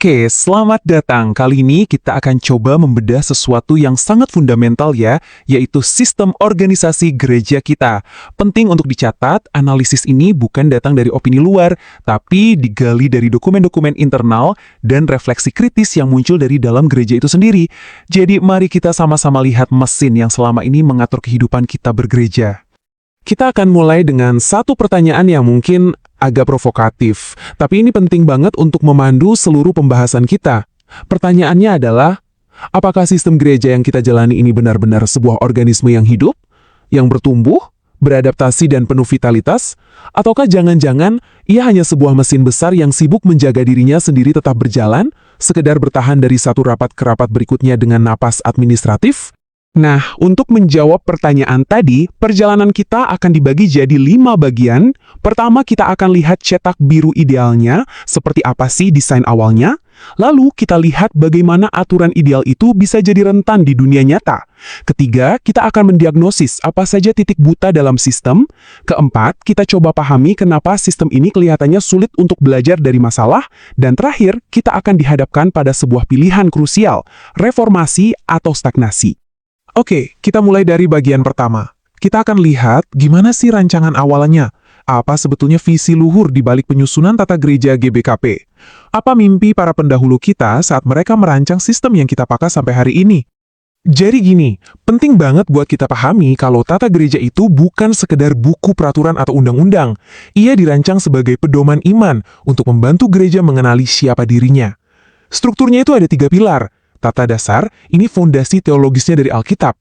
Oke, selamat datang. Kali ini kita akan coba membedah sesuatu yang sangat fundamental ya, yaitu sistem organisasi gereja kita. Penting untuk dicatat, analisis ini bukan datang dari opini luar, tapi digali dari dokumen-dokumen internal dan refleksi kritis yang muncul dari dalam gereja itu sendiri. Jadi mari kita sama-sama lihat mesin yang selama ini mengatur kehidupan kita bergereja. Kita akan mulai dengan satu pertanyaan yang mungkin agak provokatif, tapi ini penting banget untuk memandu seluruh pembahasan kita. Pertanyaannya adalah, apakah sistem gereja yang kita jalani ini benar-benar sebuah organisme yang hidup, yang bertumbuh, beradaptasi dan penuh vitalitas, ataukah jangan-jangan ia hanya sebuah mesin besar yang sibuk menjaga dirinya sendiri tetap berjalan, sekedar bertahan dari satu rapat ke rapat berikutnya dengan napas administratif? Nah, untuk menjawab pertanyaan tadi, perjalanan kita akan dibagi jadi 5 bagian. Pertama, kita akan lihat cetak biru idealnya, seperti apa sih desain awalnya. Lalu, kita lihat bagaimana aturan ideal itu bisa jadi rentan di dunia nyata. Ketiga, kita akan mendiagnosis apa saja titik buta dalam sistem. Keempat, kita coba pahami kenapa sistem ini kelihatannya sulit untuk belajar dari masalah. Dan terakhir, kita akan dihadapkan pada sebuah pilihan krusial, reformasi atau stagnasi. Oke, kita mulai dari bagian pertama. Kita akan lihat gimana sih rancangan awalnya. Apa sebetulnya visi luhur di balik penyusunan tata gereja GBKP? Apa mimpi para pendahulu kita saat mereka merancang sistem yang kita pakai sampai hari ini? Jadi gini, penting banget buat kita pahami kalau tata gereja itu bukan sekedar buku peraturan atau undang-undang. Ia dirancang sebagai pedoman iman untuk membantu gereja mengenali siapa dirinya. Strukturnya itu ada 3 pilar. Tata dasar, ini fondasi teologisnya dari Alkitab.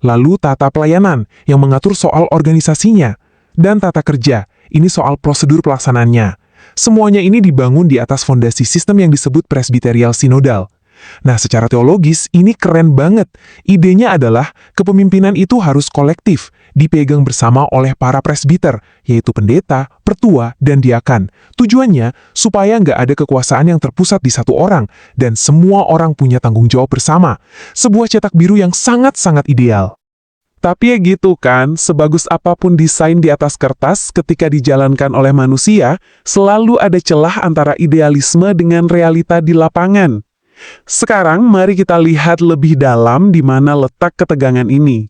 Lalu tata pelayanan, yang mengatur soal organisasinya. Dan tata kerja, ini soal prosedur pelaksananya. Semuanya ini dibangun di atas fondasi sistem yang disebut presbiterial sinodal. Nah, secara teologis, ini keren banget. Idenya adalah kepemimpinan itu harus kolektif, dipegang bersama oleh para presbiter, yaitu pendeta, pertua, dan diakan. Tujuannya, supaya nggak ada kekuasaan yang terpusat di satu orang, dan semua orang punya tanggung jawab bersama. Sebuah cetak biru yang sangat-sangat ideal. Tapi ya gitu kan, sebagus apapun desain di atas kertas ketika dijalankan oleh manusia, selalu ada celah antara idealisme dengan realita di lapangan. Sekarang mari kita lihat lebih dalam di mana letak ketegangan ini.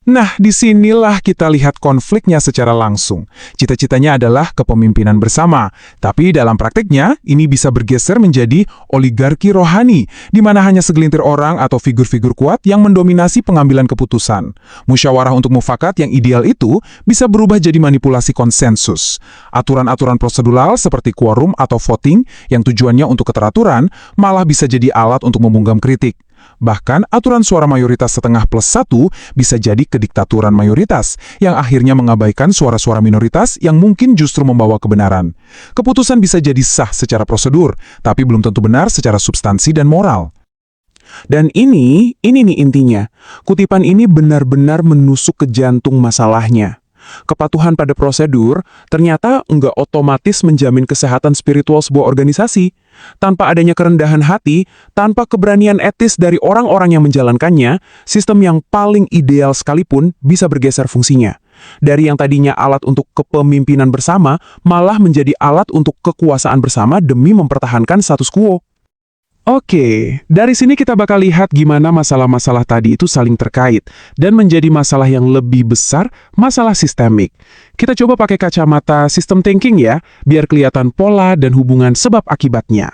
Nah, disinilah kita lihat konfliknya secara langsung. Cita-citanya adalah kepemimpinan bersama, tapi dalam praktiknya ini bisa bergeser menjadi oligarki rohani, di mana hanya segelintir orang atau figur-figur kuat yang mendominasi pengambilan keputusan. Musyawarah untuk mufakat yang ideal itu bisa berubah jadi manipulasi konsensus. Aturan-aturan prosedural seperti quorum atau voting yang tujuannya untuk keteraturan malah bisa jadi alat untuk membungkam kritik. Bahkan aturan suara mayoritas setengah plus 1 bisa jadi kediktaturan mayoritas, yang akhirnya mengabaikan suara-suara minoritas yang mungkin justru membawa kebenaran. Keputusan bisa jadi sah secara prosedur, tapi belum tentu benar secara substansi dan moral. Dan ini nih intinya. Kutipan ini benar-benar menusuk ke jantung masalahnya. Kepatuhan pada prosedur ternyata nggak otomatis menjamin kesehatan spiritual sebuah organisasi. Tanpa adanya kerendahan hati, tanpa keberanian etis dari orang-orang yang menjalankannya, sistem yang paling ideal sekalipun bisa bergeser fungsinya. Dari yang tadinya alat untuk kepemimpinan bersama, malah menjadi alat untuk kekuasaan bersama demi mempertahankan status quo. Oke, dari sini kita bakal lihat gimana masalah-masalah tadi itu saling terkait dan menjadi masalah yang lebih besar, masalah sistemik. Kita coba pakai kacamata system thinking ya, biar kelihatan pola dan hubungan sebab akibatnya.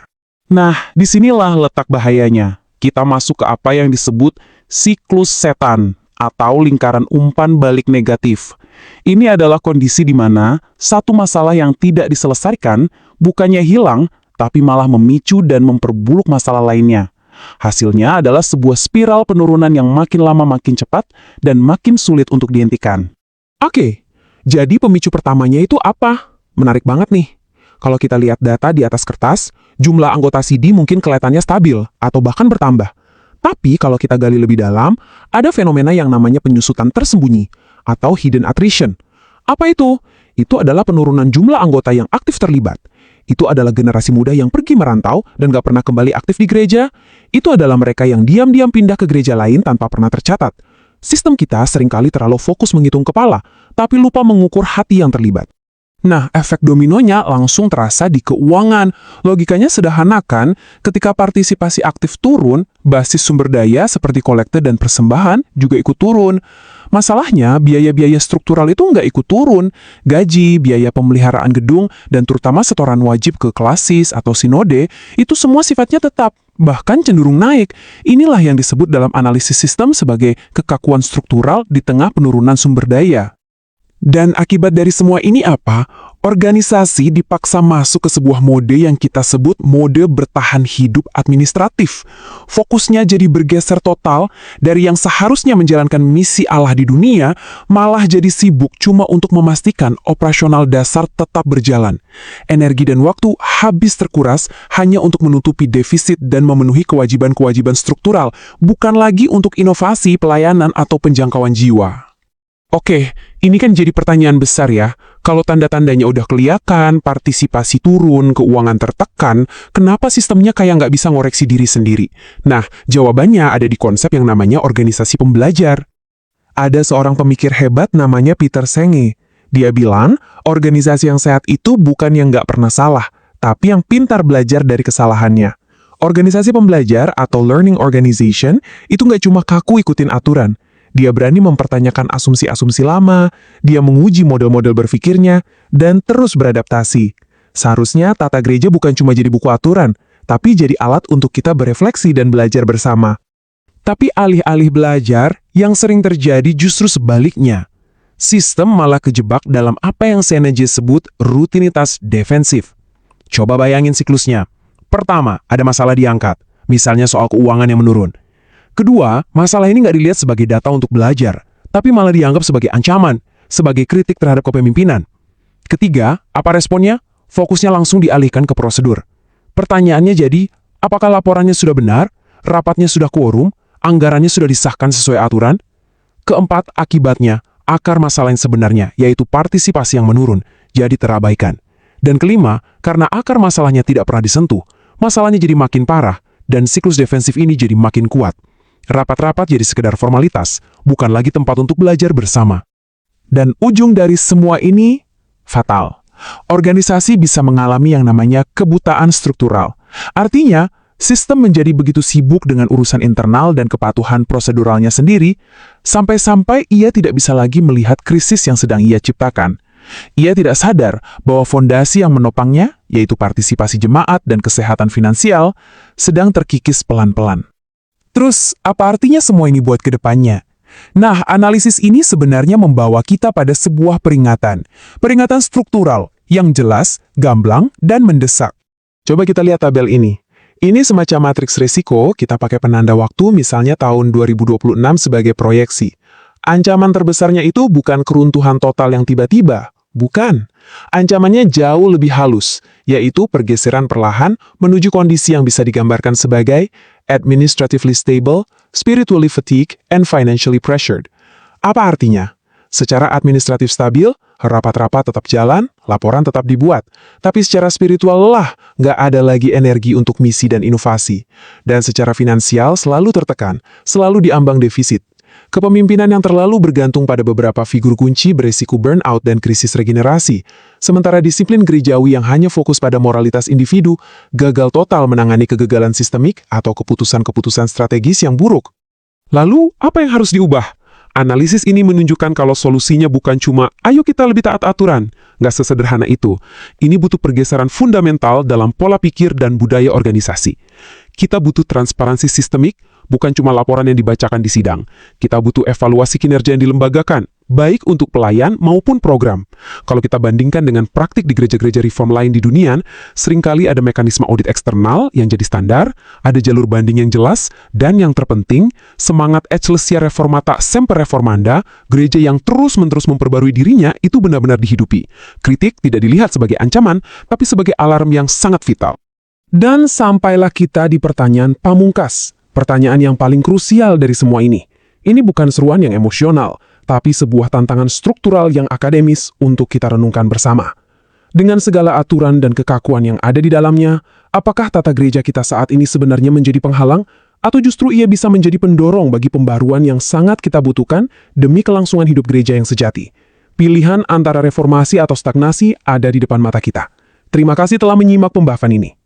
Nah, disinilah letak bahayanya. Kita masuk ke apa yang disebut siklus setan atau lingkaran umpan balik negatif. Ini adalah kondisi di mana satu masalah yang tidak diselesaikan bukannya hilang, tapi malah memicu dan memperburuk masalah lainnya. Hasilnya adalah sebuah spiral penurunan yang makin lama makin cepat dan makin sulit untuk dihentikan. Oke, jadi pemicu pertamanya itu apa? Menarik banget nih. Kalau kita lihat data di atas kertas, jumlah anggota CD mungkin kelihatannya stabil atau bahkan bertambah. Tapi kalau kita gali lebih dalam, ada fenomena yang namanya penyusutan tersembunyi atau hidden attrition. Apa itu? Itu adalah penurunan jumlah anggota yang aktif terlibat. Itu adalah generasi muda yang pergi merantau dan gak pernah kembali aktif di gereja. Itu adalah mereka yang diam-diam pindah ke gereja lain tanpa pernah tercatat. Sistem kita seringkali terlalu fokus menghitung kepala, tapi lupa mengukur hati yang terlibat. Nah, efek dominonya langsung terasa di keuangan. Logikanya sederhana kan? Ketika partisipasi aktif turun, basis sumber daya seperti kolekte dan persembahan juga ikut turun. Masalahnya, biaya-biaya struktural itu nggak ikut turun. Gaji, biaya pemeliharaan gedung, dan terutama setoran wajib ke klasis atau sinode, itu semua sifatnya tetap, bahkan cenderung naik. Inilah yang disebut dalam analisis sistem sebagai kekakuan struktural di tengah penurunan sumber daya. Dan akibat dari semua ini apa? Organisasi dipaksa masuk ke sebuah mode yang kita sebut mode bertahan hidup administratif. Fokusnya jadi bergeser total dari yang seharusnya menjalankan misi Allah di dunia, malah jadi sibuk cuma untuk memastikan operasional dasar tetap berjalan. Energi dan waktu habis terkuras hanya untuk menutupi defisit dan memenuhi kewajiban-kewajiban struktural, bukan lagi untuk inovasi, pelayanan, atau penjangkauan jiwa. Oke, ini kan jadi pertanyaan besar ya. Kalau tanda-tandanya udah kelihatan, partisipasi turun, keuangan tertekan, kenapa sistemnya kayak nggak bisa ngoreksi diri sendiri? Nah, jawabannya ada di konsep yang namanya organisasi pembelajar. Ada seorang pemikir hebat namanya Peter Senge. Dia bilang, organisasi yang sehat itu bukan yang nggak pernah salah, tapi yang pintar belajar dari kesalahannya. Organisasi pembelajar atau learning organization itu nggak cuma kaku ikutin aturan. Dia berani mempertanyakan asumsi-asumsi lama, dia menguji model-model berpikirnya, dan terus beradaptasi. Seharusnya tata gereja bukan cuma jadi buku aturan, tapi jadi alat untuk kita berefleksi dan belajar bersama. Tapi alih-alih belajar, yang sering terjadi justru sebaliknya. Sistem malah kejebak dalam apa yang Seneca sebut rutinitas defensif. Coba bayangin siklusnya. Pertama, ada masalah diangkat, misalnya soal keuangan yang menurun. Kedua, masalah ini nggak dilihat sebagai data untuk belajar, tapi malah dianggap sebagai ancaman, sebagai kritik terhadap kepemimpinan. Ketiga, apa responnya? Fokusnya langsung dialihkan ke prosedur. Pertanyaannya jadi, apakah laporannya sudah benar, rapatnya sudah quorum, anggarannya sudah disahkan sesuai aturan? Keempat, akibatnya, akar masalah yang sebenarnya, yaitu partisipasi yang menurun, jadi terabaikan. Dan kelima, karena akar masalahnya tidak pernah disentuh, masalahnya jadi makin parah, dan siklus defensif ini jadi makin kuat. Rapat-rapat jadi sekedar formalitas, bukan lagi tempat untuk belajar bersama. Dan ujung dari semua ini, fatal. Organisasi bisa mengalami yang namanya kebutaan struktural. Artinya, sistem menjadi begitu sibuk dengan urusan internal dan kepatuhan proseduralnya sendiri, sampai-sampai ia tidak bisa lagi melihat krisis yang sedang ia ciptakan. Ia tidak sadar bahwa fondasi yang menopangnya, yaitu partisipasi jemaat dan kesehatan finansial, sedang terkikis pelan-pelan. Terus, apa artinya semua ini buat ke depannya? Nah, analisis ini sebenarnya membawa kita pada sebuah peringatan. Peringatan struktural, yang jelas, gamblang, dan mendesak. Coba kita lihat tabel ini. Ini semacam matriks risiko, kita pakai penanda waktu misalnya tahun 2026 sebagai proyeksi. Ancaman terbesarnya itu bukan keruntuhan total yang tiba-tiba. Bukan. Ancamannya jauh lebih halus, yaitu pergeseran perlahan menuju kondisi yang bisa digambarkan sebagai administratively stable, spiritually fatigued, and financially pressured. Apa artinya? Secara administratif stabil, rapat-rapat tetap jalan, laporan tetap dibuat. Tapi secara spiritual lelah, nggak ada lagi energi untuk misi dan inovasi. Dan secara finansial selalu tertekan, selalu diambang defisit. Kepemimpinan yang terlalu bergantung pada beberapa figur kunci beresiko burnout dan krisis regenerasi. Sementara disiplin gerejawi yang hanya fokus pada moralitas individu, gagal total menangani kegagalan sistemik atau keputusan-keputusan strategis yang buruk. Lalu, apa yang harus diubah? Analisis ini menunjukkan kalau solusinya bukan cuma, ayo kita lebih taat aturan. Nggak sesederhana itu. Ini butuh pergeseran fundamental dalam pola pikir dan budaya organisasi. Kita butuh transparansi sistemik, bukan cuma laporan yang dibacakan di sidang. Kita butuh evaluasi kinerja yang dilembagakan, baik untuk pelayan maupun program. Kalau kita bandingkan dengan praktik di gereja-gereja reform lain di dunia, seringkali ada mekanisme audit eksternal yang jadi standar, ada jalur banding yang jelas, dan yang terpenting, semangat Ecclesia Reformata Semper Reformanda, gereja yang terus-menerus memperbarui dirinya, itu benar-benar dihidupi. Kritik tidak dilihat sebagai ancaman, tapi sebagai alarm yang sangat vital. Dan sampailah kita di pertanyaan pamungkas. Pertanyaan yang paling krusial dari semua ini. Ini bukan seruan yang emosional, tapi sebuah tantangan struktural yang akademis untuk kita renungkan bersama. Dengan segala aturan dan kekakuan yang ada di dalamnya, apakah tata gereja kita saat ini sebenarnya menjadi penghalang, atau justru ia bisa menjadi pendorong bagi pembaruan yang sangat kita butuhkan demi kelangsungan hidup gereja yang sejati? Pilihan antara reformasi atau stagnasi ada di depan mata kita. Terima kasih telah menyimak pembahasan ini.